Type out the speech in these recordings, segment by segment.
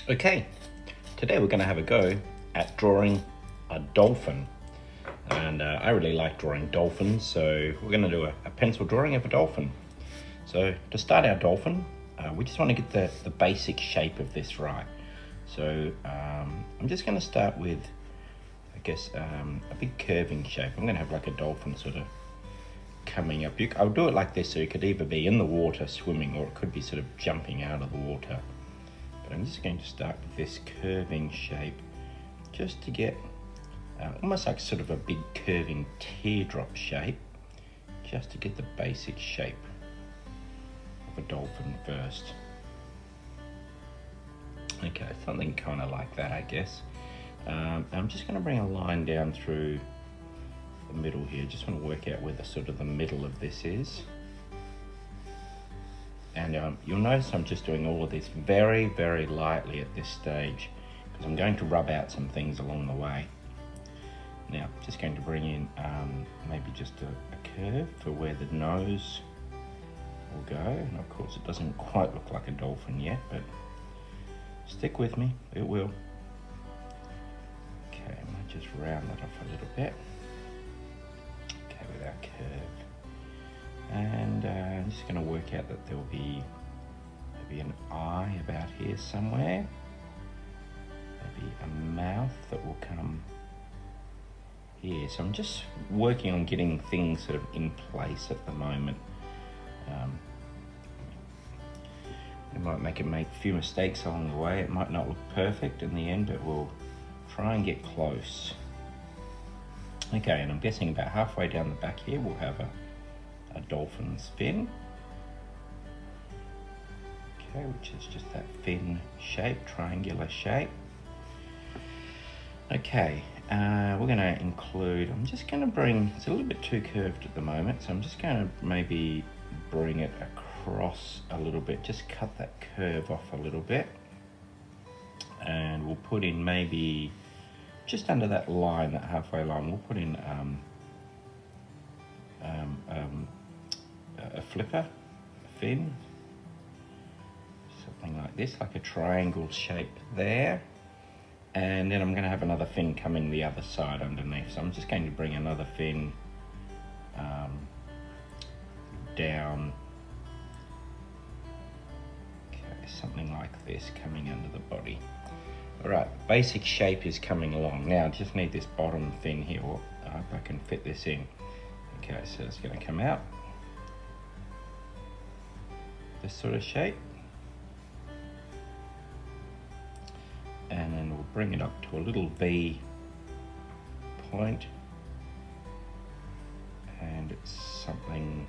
Okay, today we're going to have a go at drawing a dolphin. And I really like drawing dolphins, so we're going to do a pencil drawing of a dolphin. So to start our dolphin, we just want to get the basic shape of this right. So I'm just going to start with, I guess, a big curving shape. I'm going to have like a dolphin sort of coming up. I'll do it like this, so it could either be in the water swimming or it could be sort of jumping out of the water. But I'm just going to start with this curving shape just to get almost like sort of a big curving teardrop shape, just to get the basic shape of a dolphin first. Okay, something kind of like that, I guess. I'm just going to bring a line down through the middle here. Just want to work out where the sort of the middle of this is. And you'll notice I'm just doing all of this very, very lightly at this stage, because I'm going to rub out some things along the way. Now, just going to bring in maybe just a curve for where the nose will go. And of course, it doesn't quite look like a dolphin yet, but stick with me, it will. Okay, I might just round that off a little bit. Okay, with our curve. And I'm just going to work out that there'll be maybe an eye about here somewhere. Maybe a mouth that will come here. So I'm just working on getting things sort of in place at the moment. We might make a few mistakes along the way. It might not look perfect in the end, but we'll try and get close. Okay, and I'm guessing about halfway down the back here we'll have a dolphin's fin. Okay, which is just that fin shape, triangular shape. Okay, we're going to include, I'm just going to bring, it's a little bit too curved at the moment, so I'm just going to maybe bring it across a little bit, just cut that curve off a little bit. And we'll put in maybe, just under that line, that halfway line, we'll put in a flipper, a fin, something like this, like a triangle shape there. And then I'm going to have another fin coming the other side underneath. So I'm just going to bring another fin down. Okay, something like this coming under the body. All right, basic shape is coming along. Now I just need this bottom fin here. Well, I hope I can fit this in. Okay, so it's going to come out. This sort of shape. And then we'll bring it up to a little V point, and it's something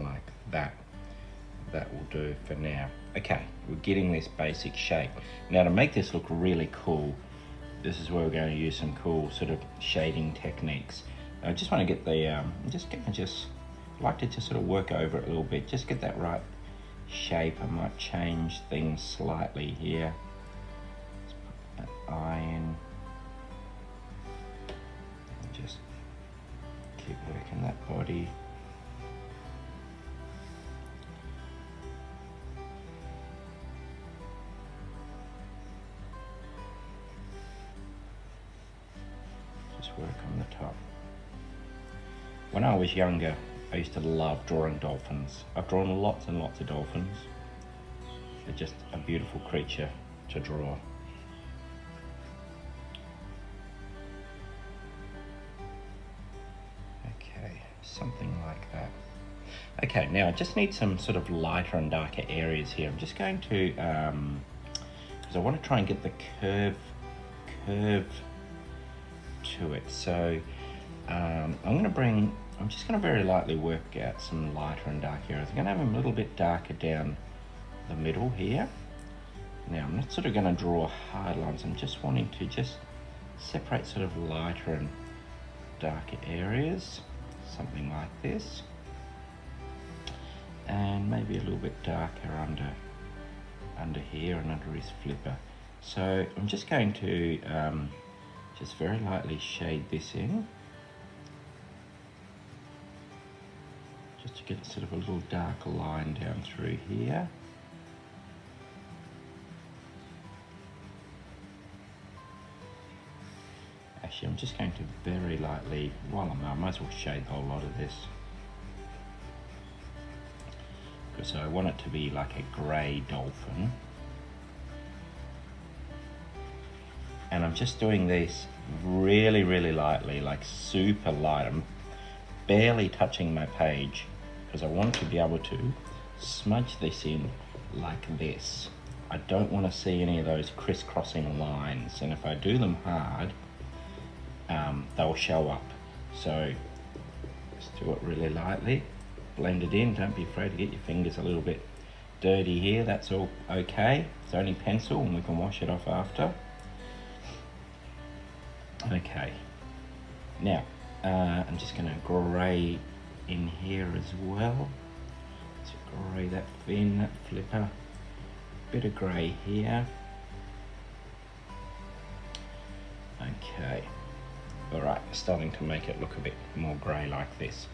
like that. That will do for now. Okay, we're getting this basic shape. Now to make this look really cool, this is where we're going to use some cool sort of shading techniques. I just want to get the, like to just sort of work over it a little bit, just get that right shape. I might change things slightly here. That eye in. Just keep working that body. Just work on the top. When I was younger, I used to love drawing dolphins. I've drawn lots and lots of dolphins. They're just a beautiful creature to draw. Something like that. Okay, now I just need some sort of lighter and darker areas here. I'm just going to, because I want to try and get the curve to it. So I'm just going to very lightly work out some lighter and darker areas. I'm going to have them a little bit darker down the middle here. Now I'm not sort of going to draw hard lines. I'm just wanting to just separate sort of lighter and darker areas. Something like this, and maybe a little bit darker under here and under his flipper. So I'm just going to just very lightly shade this in, just to get sort of a little darker line down through here. Actually, I'm just going to very lightly, while I'm there, I might as well shade the whole lot of this. Because I want it to be like a grey dolphin. And I'm just doing this really, really lightly, like super light. I'm barely touching my page because I want to be able to smudge this in like this. I don't want to see any of those crisscrossing lines, and if I do them hard, they'll show up. So just do it really lightly, blend it in. Don't be afraid to get your fingers a little bit dirty here. That's all okay. It's only pencil and we can wash it off after. Okay, now I'm just going to grey in here as well. Let's grey that fin, that flipper. Bit of grey here. Okay, alright, starting to make it look a bit more grey like this.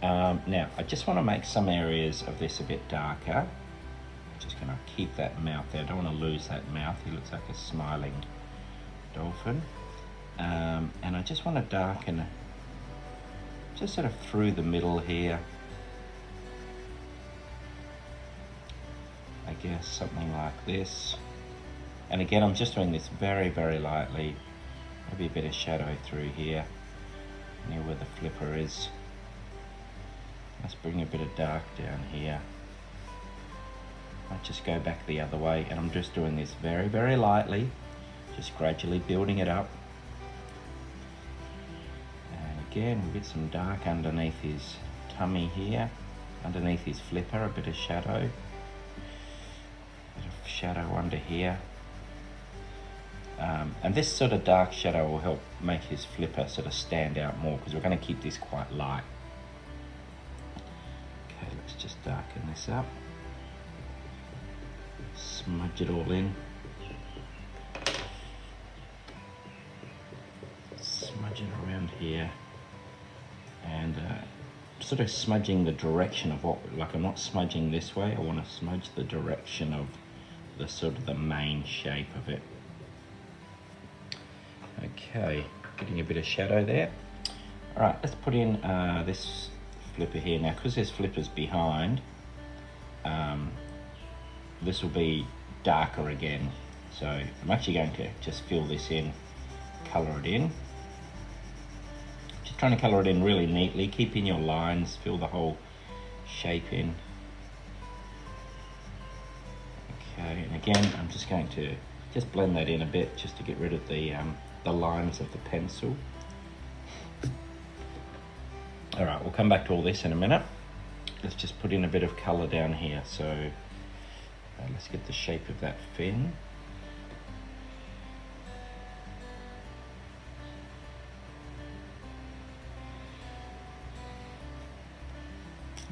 Now, I just want to make some areas of this a bit darker. Just going to keep that mouth there. I don't want to lose that mouth. He looks like a smiling dolphin. And I just want to darken just sort of through the middle here. I guess something like this. And again, I'm just doing this very, very lightly. Maybe a bit of shadow through here, near where the flipper is. Let's bring a bit of dark down here. I'll just go back the other way, and I'm just doing this very, very lightly, just gradually building it up. Again, we'll get some dark underneath his tummy here, underneath his flipper, a bit of shadow. A bit of shadow under here. And this sort of dark shadow will help make his flipper sort of stand out more, because we're going to keep this quite light. Okay, let's just darken this up. Smudge it all in. Smudge it around here. And sort of smudging the direction of what, like I'm not smudging this way, I want to smudge the direction of the sort of the main shape of it. Okay, getting a bit of shadow there. All right, let's put in this flipper here. Now, because this flipper's behind, this will be darker again. So I'm actually going to just fill this in, colour it in. Just trying to colour it in really neatly, keep in your lines, fill the whole shape in. Okay, and again, I'm just going to just blend that in a bit, just to get rid of the lines of the pencil. All right, we'll come back to all this in a minute. Let's just put in a bit of colour down here. So let's get the shape of that fin.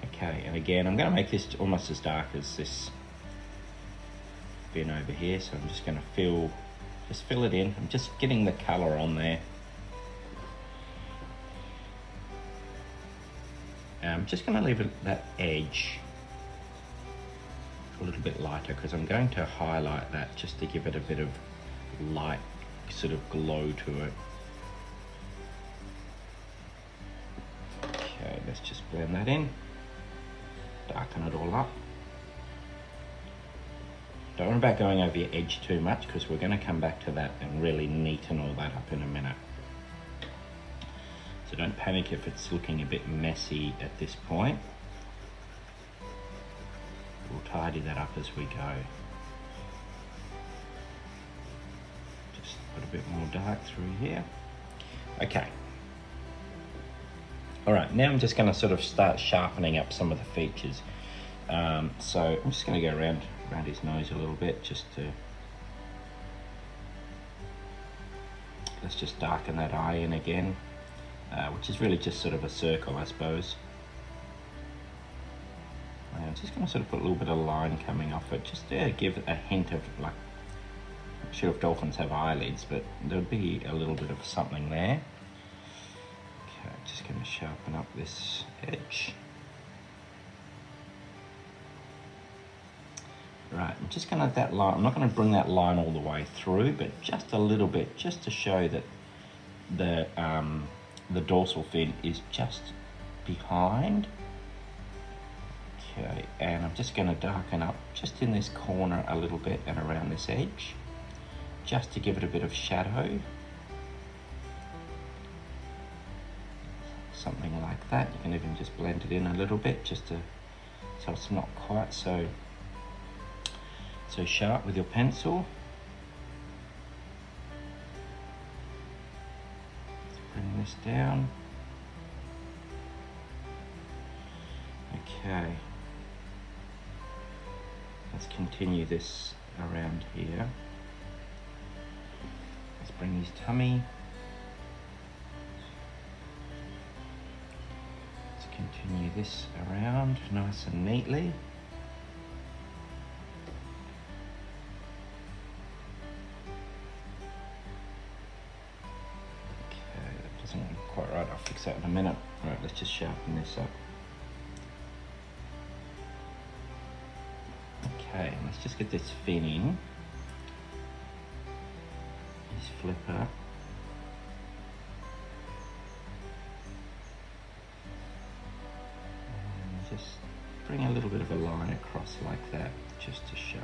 Okay, and again, I'm going to make this almost as dark as this fin over here. So I'm just going to fill it in. I'm just getting the colour on there. I'm just going to leave that edge a little bit lighter, because I'm going to highlight that just to give it a bit of light sort of glow to it. Okay, let's just blend that in, darken it all up. Don't worry about going over your edge too much, because we're going to come back to that and really neaten all that up in a minute. So don't panic if it's looking a bit messy at this point. We'll tidy that up as we go. Just put a bit more dark through here. Okay. All right, now I'm just going to sort of start sharpening up some of the features. So I'm just going to go around his nose a little bit, just to... Let's just darken that eye in again, which is really just sort of a circle, I suppose. I'm just going to sort of put a little bit of line coming off it, just to give a hint of, like, I'm not sure if dolphins have eyelids, but there'll be a little bit of something there. Okay, just going to sharpen up this edge. Right, I'm just going to I'm not going to bring that line all the way through, but just a little bit, just to show that the dorsal fin is just behind. Okay, and I'm just going to darken up just in this corner a little bit and around this edge, just to give it a bit of shadow. Something like that. You can even just blend it in a little bit, just to so it's not quite so sharp with your pencil. Let's bring this down. Okay. Let's continue this around here. Let's bring his tummy. Let's continue this around nice and neatly. Okay, that doesn't look quite right. I'll fix that in a minute. Right, let's just sharpen this up. Okay, let's just get this fin in. His flipper. And just bring a little bit of a line across like that, just to show.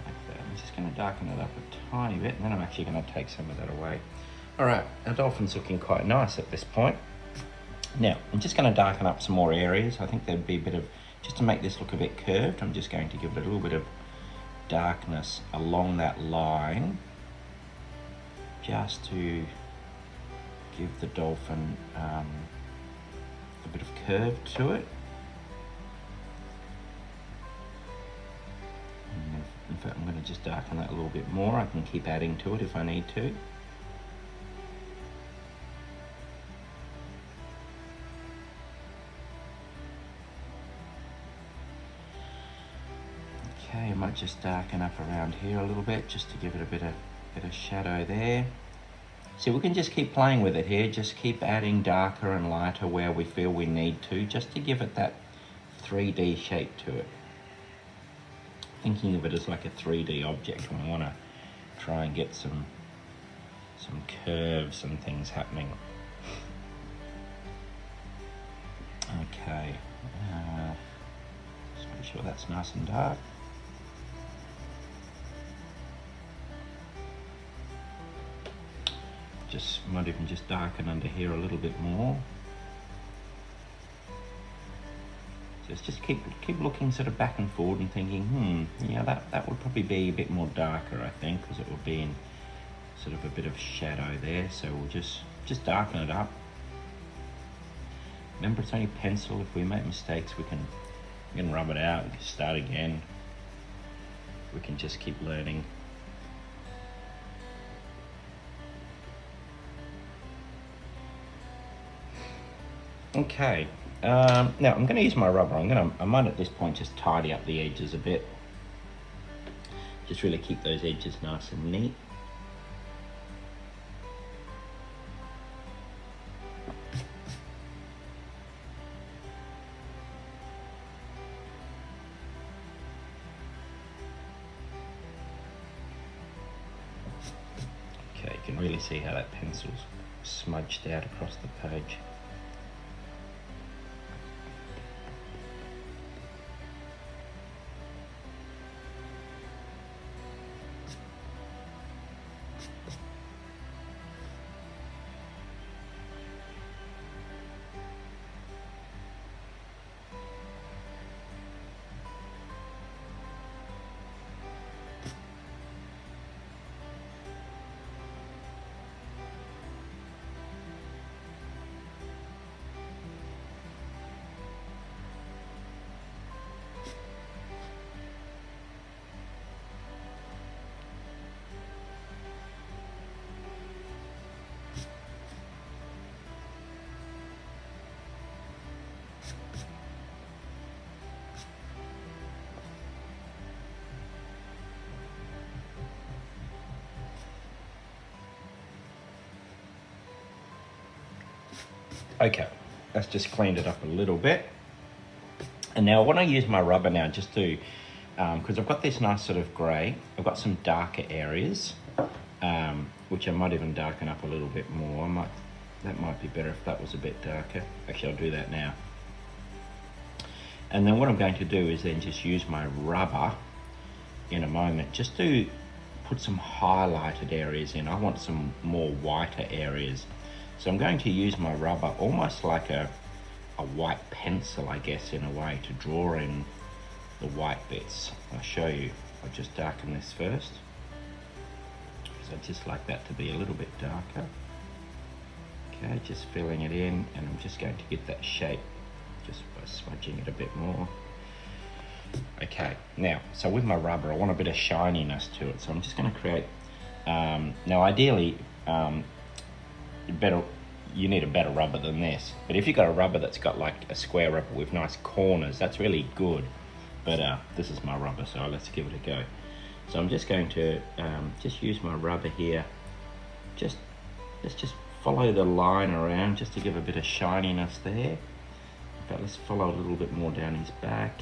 Like that. I'm just going to darken it up a tiny bit, and then I'm actually going to take some of that away. Alright, our dolphin's looking quite nice at this point. Now, I'm just going to darken up some more areas. I think there'd be a bit of, just to make this look a bit curved, I'm just going to give it a little bit of darkness along that line, just to give the dolphin a bit of curve to it. And in fact, I'm going to just darken that a little bit more. I can keep adding to it if I need to. Okay, I might just darken up around here a little bit, just to give it a bit of shadow there. So we can just keep playing with it here, just keep adding darker and lighter where we feel we need to, just to give it that 3D shape to it. Thinking of it as like a 3D object when I want to try and get some curves and things happening. Okay, just make sure that's nice and dark. Just might even just darken under here a little bit more. Just keep looking sort of back and forward and thinking, yeah, that would probably be a bit more darker, I think, because it would be in sort of a bit of shadow there. So we'll just darken it up. Remember, it's only pencil. If we make mistakes, we can rub it out. We can start again. We can just keep learning. Okay, now I'm going to use my rubber. I might at this point just tidy up the edges a bit. Just really keep those edges nice and neat. Okay, you can really see how that pencil's smudged out across the page. Okay, that's just cleaned it up a little bit. And now I want to use my rubber now just to, because I've got this nice sort of grey, I've got some darker areas. which I might even darken up a little bit more. That might be better if that was a bit darker. Actually, I'll do that now. And then what I'm going to do is then just use my rubber in a moment just to put some highlighted areas in. I want some more whiter areas. So I'm going to use my rubber almost like a white pencil, I guess, in a way, to draw in the white bits. I'll show you. I'll just darken this first, because I just like that to be a little bit darker. Okay, just filling it in, and I'm just going to get that shape just by smudging it a bit more. Okay, now, so with my rubber, I want a bit of shininess to it, so I'm just going to create, now ideally, you need a better rubber than this, but if you've got a rubber that's got like a square rubber with nice corners, that's really good. But this is my rubber, so let's give it a go. So I'm just going to just use my rubber here. Let's just follow the line around just to give a bit of shininess there. In fact, let's follow a little bit more down his back,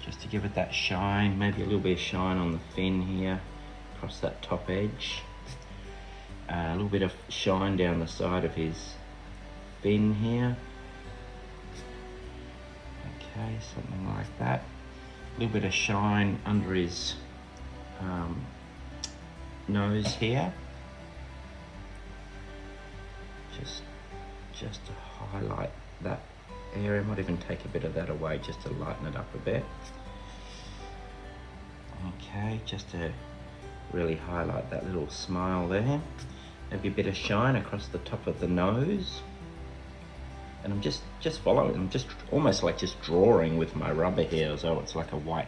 just to give it that shine. Maybe a little bit of shine on the fin here, across that top edge. A little bit of shine down the side of his fin here. Okay, something like that. A little bit of shine under his nose here. Just to highlight that area. Might even take a bit of that away just to lighten it up a bit. Okay, just to really highlight that little smile there. Maybe a bit of shine across the top of the nose. And I'm just following, I'm just almost like just drawing with my rubber here, as though it's like a white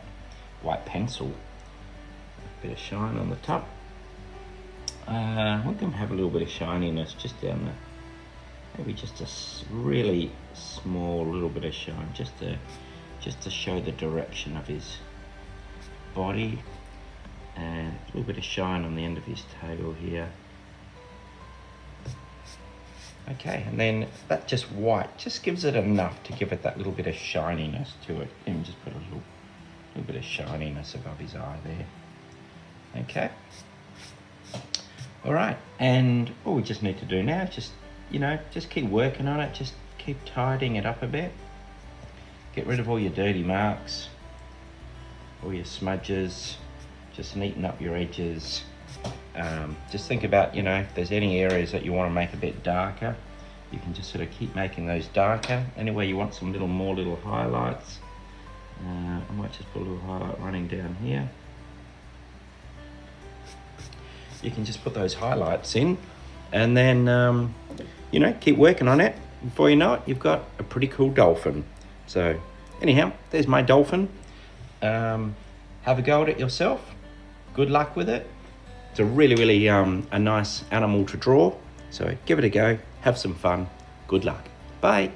pencil. A bit of shine on the top. We're going to have a little bit of shininess just down there. Maybe just a really small little bit of shine, just to show the direction of his body, and a little bit of shine on the end of his tail here. Okay, and then that just white just gives it enough to give it that little bit of shininess to it. And just put a little bit of shininess above his eye there. Okay. All right, and all we just need to do now is just keep working on it. Just keep tidying it up a bit. Get rid of all your dirty marks, all your smudges. Just neaten up your edges. Just think about, if there's any areas that you want to make a bit darker, you can just sort of keep making those darker. Anywhere you want some more little highlights, I might just put a little highlight running down here. You can just put those highlights in, and then, keep working on it. Before you know it, you've got a pretty cool dolphin. So anyhow, there's my dolphin. Have a go at it yourself. Good luck with it. It's a really a nice animal to draw. So give it a go, have some fun. Good luck. Bye.